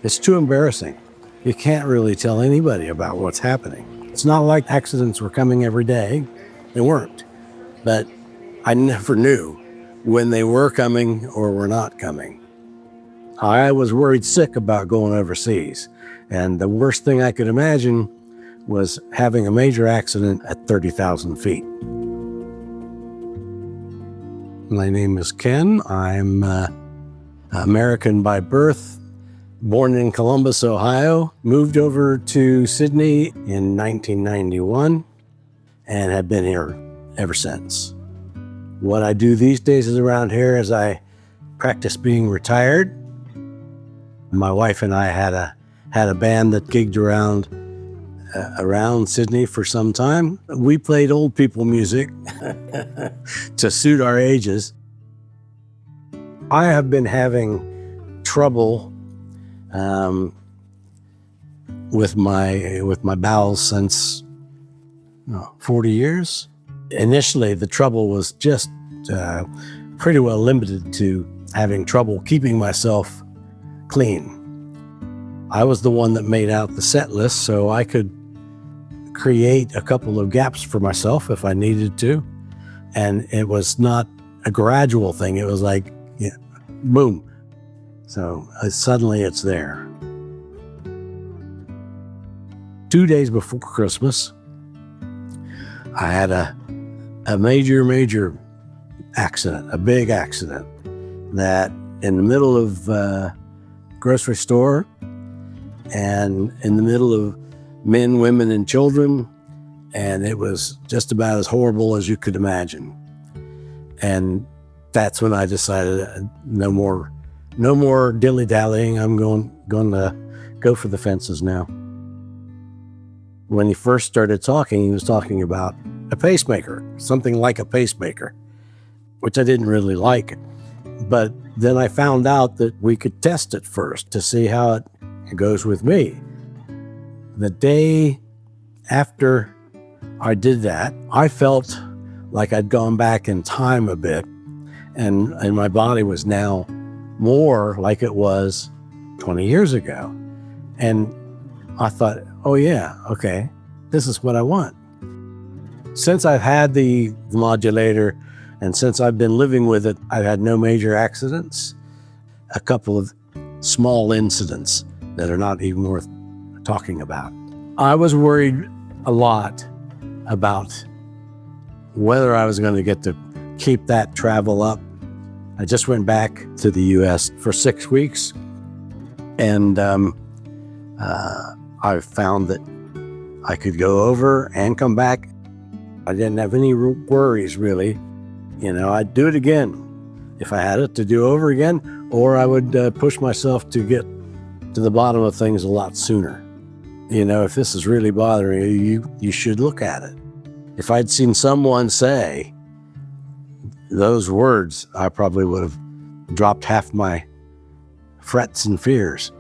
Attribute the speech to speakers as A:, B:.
A: It's too embarrassing. You can't really tell anybody about what's happening. It's not like accidents were coming every day. They weren't. But I never knew when they were coming or were not coming. I was worried sick about going overseas. And the worst thing I could imagine was having a major accident at 30,000 feet. My name is Ken. I'm American by birth, born in Columbus, Ohio, moved over to Sydney in 1991 and have been here ever since. What I do these days is around here is I practice being retired. My wife and I had a band that gigged around Sydney for some time. We played old people music to suit our ages. I have been having trouble with my bowels since 40 years. Initially, the trouble was just pretty well limited to having trouble keeping myself clean. I was the one that made out the set list, so I could create a couple of gaps for myself if I needed to. And it was not a gradual thing. It was like, yeah, boom. So suddenly it's there. 2 days before Christmas, I had a major accident, a big accident, that in the middle of grocery store and in the middle of men, women, and children, and it was just about as horrible as you could imagine. And that's when I decided no more dilly-dallying. I'm going to go for the fences now. When he first started talking, he was talking about a pacemaker, something like a pacemaker, which I didn't really like. But then I found out that we could test it first to see how it goes with me. The day after I did that, I felt like I'd gone back in time a bit, and my body was now more like it was 20 years ago. And I thought, oh yeah, okay, this is what I want. Since I've had the modulator and since I've been living with it, I've had no major accidents, a couple of small incidents that are not even worth talking about. I was worried a lot about whether I was going to get to keep that travel up. I just went back to the US for 6 weeks, and I found that I could go over and come back. I didn't have any worries, really. I'd do it again if I had it to do over again, or I would push myself to get to the bottom of things a lot sooner. If this is really bothering you should look at it. If I'd seen someone say those words, I probably would have dropped half my frets and fears.